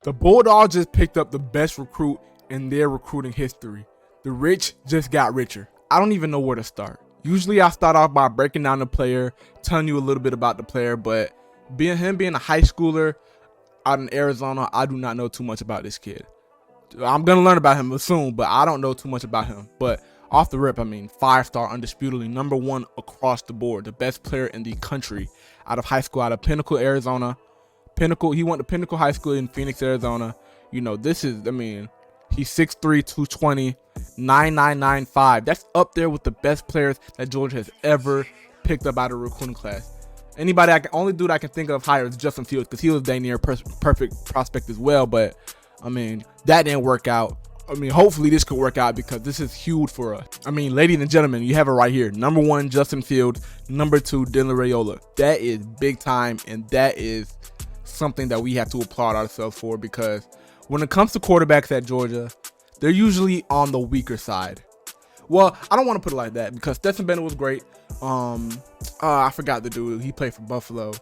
The Bulldogs just picked up the best recruit in their recruiting history. The rich just got richer. I don't even know where to start. Usually I start off by breaking down the player, telling you a little bit about the player, but being a high schooler out in Arizona, I do not know too much about this kid. I'm going to learn about him soon, but I don't know too much about him. But off the rip, 5-star, undisputedly, number one across the board, the best player in the country out of high school, out of Pinnacle, Arizona. He went to Pinnacle High School in Phoenix, Arizona. He's 6'3", 220, 9.995. That's up there with the best players that Georgia has ever picked up out of a recruiting class. Only dude I can think of higher is Justin Fields, because he was dang near perfect prospect as well. But that didn't work out. Hopefully this could work out, because this is huge for us. Ladies and gentlemen, you have it right here. Number one, Justin Fields. Number two, Dylan Raiola. That is big time, and that is something that we have to applaud ourselves for, because when it comes to quarterbacks at Georgia, they're usually on the weaker side. Well, I don't want to put it like that, because Stetson Bennett was great. I forgot the dude. He played for Buffalo.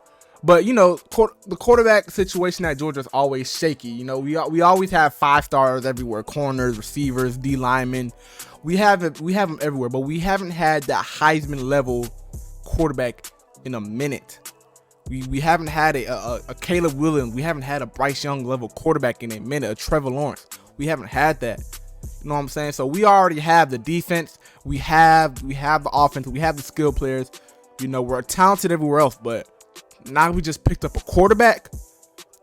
But, the quarterback situation at Georgia is always shaky. We always have 5-stars everywhere. Corners, receivers, D linemen. We have them everywhere, but we haven't had that Heisman level quarterback in a minute. We haven't had a Caleb Williams. We haven't had a Bryce Young level quarterback in a minute. A Trevor Lawrence. We haven't had that. You know what I'm saying? So we already have the defense. We have the offense. We have the skill players. We're talented everywhere else, but now we just picked up a quarterback.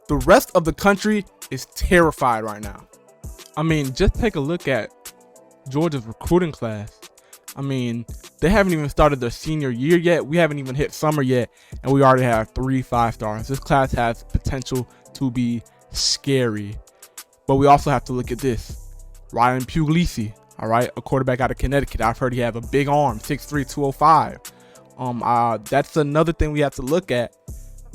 The rest of the country is terrified right now. Just take a look at Georgia's recruiting class. They haven't even started their senior year yet. We haven't even hit summer yet, and we already have 3 5-stars. This class has potential to be scary. But we also have to look at this. Ryan Puglisi, all right, a quarterback out of Connecticut. I've heard he has a big arm, 6'3", 205. That's another thing we have to look at.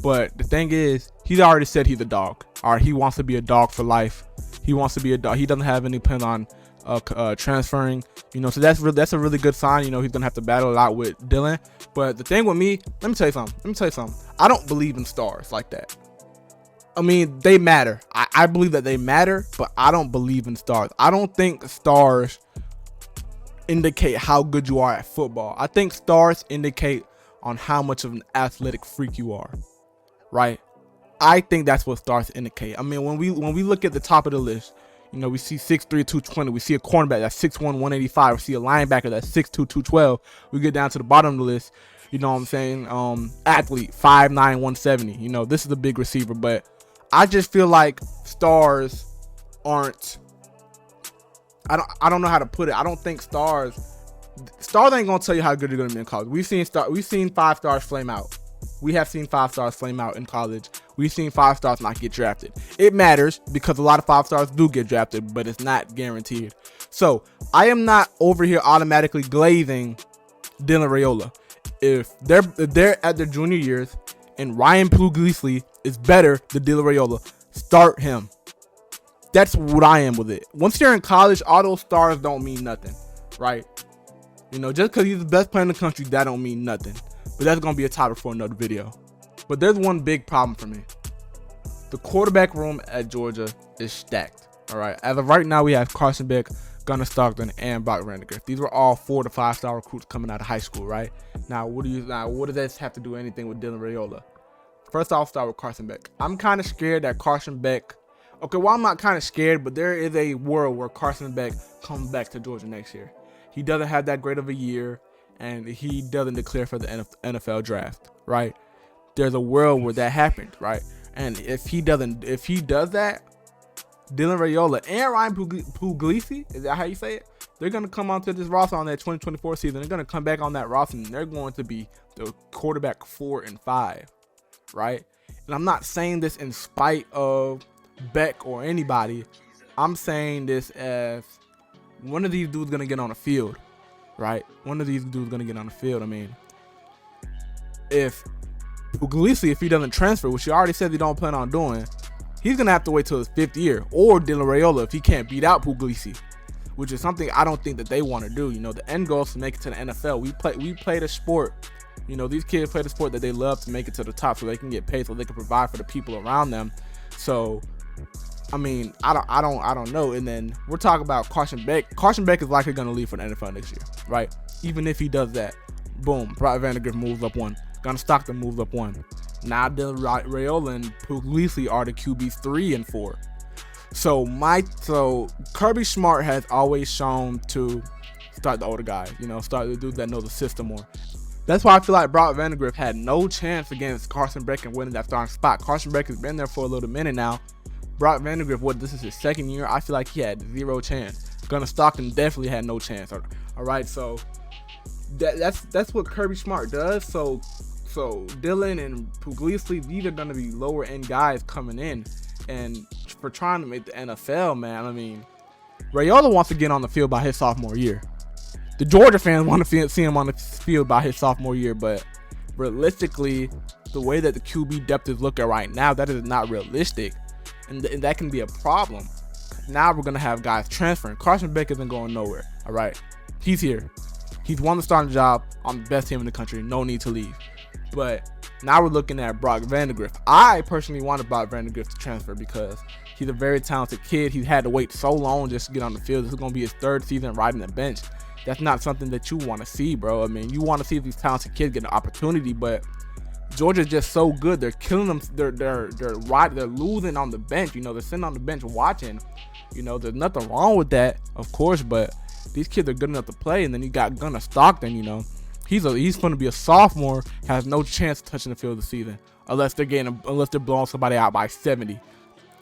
But the thing is, he's already said he's a dog. All right, he wants to be a dog for life. He wants to be a dog. He doesn't have any plan on transferring. So that's a really good sign. He's gonna have to battle it out with Dylan. But the thing with me, let me tell you something. I don't believe in stars like that. They matter. I believe that they matter, but I don't believe in stars. I don't think stars indicate how good you are at football. I think stars indicate on how much of an athletic freak you are, right? I think that's what stars indicate. When we look at the top of the list, we see 6'3", 220. We see a cornerback that's 6'1", 185. We see a linebacker that's 6'2", 212. We get down to the bottom of the list. Athlete, 5'9", 170. This is a big receiver, but I just feel like stars aren't. I don't know how to put it. I don't think stars ain't gonna tell you how good you're gonna be in college. We've seen 5-stars flame out. We have seen 5-stars flame out in college. We've seen 5-stars not get drafted. It matters, because a lot of 5-stars do get drafted, but it's not guaranteed. So I am not over here automatically glazing Dylan Raiola. If they're at their junior years and Ryan Puglisi is better than Dylan Raiola, start him. That's what I am with it. Once you're in college, all those stars don't mean nothing, right? Just because he's the best player in the country, that don't mean nothing. But that's going to be a topic for another video. But there's one big problem for me. The quarterback room at Georgia is stacked, all right? As of right now, we have Carson Beck, Gunnar Stockton, and Brock Vandagriff. These were all 4 to 5-star recruits coming out of high school, right? Now, what does this have to do anything with Dylan Raiola? First, I'll start with Carson Beck. I'm kind of scared that Carson Beck. Okay, well, I'm not kind of scared, but there is a world where Carson Beck comes back to Georgia next year. He doesn't have that great of a year, and he doesn't declare for the NFL draft, right? There's a world where that happened, right? And if he does that, Dylan Raiola and Ryan Puglisi, is that how you say it? They're going to come onto this roster on that 2024 season. They're going to come back on that roster, and they're going to be the quarterback 4 and 5, right? And I'm not saying this in spite of Beck or anybody. I'm saying this as one of these dudes gonna get on the field, right? One of these dudes gonna get on the field. If Puglisi, if he doesn't transfer, which he already said he don't plan on doing, he's gonna have to wait till his 5th year. Or Dylan Raiola, if he can't beat out Puglisi, which is something I don't think that they want to do. The end goal is to make it to the NFL. We play the sport. These kids play the sport that they love to make it to the top, so they can get paid, so they can provide for the people around them. So I mean, I don't know. And then we're talking about Carson Beck. Carson Beck is likely going to leave for the NFL next year, right? Even if he does that, boom, Brock Vandagriff moves up one. Gunnar Stockton moves up one. Now Dylan Raiola and Puglisi are the QBs 3 and 4. So Kirby Smart has always shown to start the older guys, start the dudes that know the system more. That's why I feel like Brock Vandagriff had no chance against Carson Beck and winning that starting spot. Carson Beck has been there for a little minute now. Brock Vandagriff, this is his second year. I feel like he had zero chance. Gunnar Stockton definitely had no chance. All right, so that's what Kirby Smart does. So Dylan and Puglisi, these are going to be lower end guys coming in, and for trying to make the NFL, man. I mean, Raiola wants to get on the field by his sophomore year. The Georgia fans want to see him on the field by his sophomore year, but realistically, the way that the QB depth is looking right now, that is not realistic, and that can be a problem. Now we're going to have guys transferring. Carson Beck isn't going nowhere, all right? He's here. He's won the starting job on the best team in the country. No need to leave. But now we're looking at Brock Vandagriff. I personally wanted Brock Vandagriff to transfer because he's a very talented kid. He's had to wait so long just to get on the field. This is going to be his third season riding the bench. That's not something that you want to see, bro. I mean, you want to see these talented kids get an opportunity, but Georgia's just so good. They're killing them. They're losing on the bench. They're sitting on the bench watching. There's nothing wrong with that, of course, but these kids are good enough to play. And then you got Gunnar Stockton. He's going to be a sophomore, has no chance of touching the field this season unless they're blowing somebody out by 70.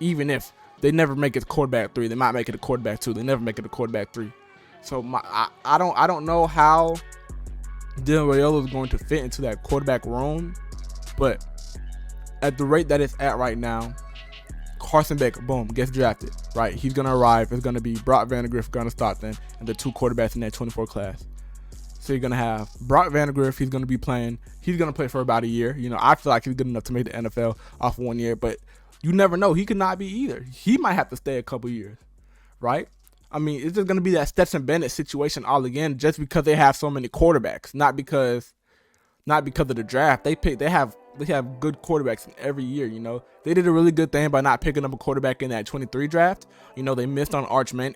Even if they never make it quarterback 3, they might make it a quarterback 2. They never make it a quarterback 3. So I don't know how Dylan Raiola is going to fit into that quarterback room, but at the rate that it's at right now, Carson Beck, boom, gets drafted. Right, he's gonna arrive. It's gonna be Brock Vandagriff, Gunnar Stockton, and the 2 quarterbacks in that 24 class. So you're gonna have Brock Vandagriff. He's gonna be playing. He's gonna play for about a year. I feel like he's good enough to make the NFL off 1 year, but you never know. He could not be either. He might have to stay a couple years, right? I mean, it's just going to be that Stetson Bennett situation all again, just because they have so many quarterbacks, not because of the draft. They have good quarterbacks in every year. They did a really good thing by not picking up a quarterback in that 23 draft. They missed on Arch Manning.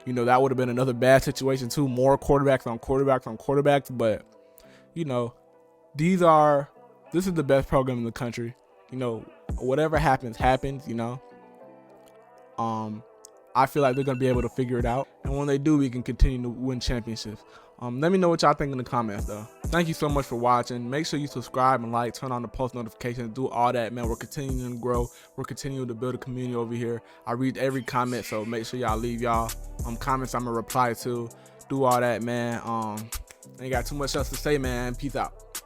That would have been another bad situation too. More quarterbacks on quarterbacks, but this is the best program in the country. Whatever happens. I feel like they're going to be able to figure it out. And when they do, we can continue to win championships. Let me know what y'all think in the comments, though. Thank you so much for watching. Make sure you subscribe and like, turn on the post notifications, do all that, man. We're continuing to grow. We're continuing to build a community over here. I read every comment, so make sure y'all leave y'all comments I'm going to reply to. Do all that, man. Ain't got too much else to say, man. Peace out.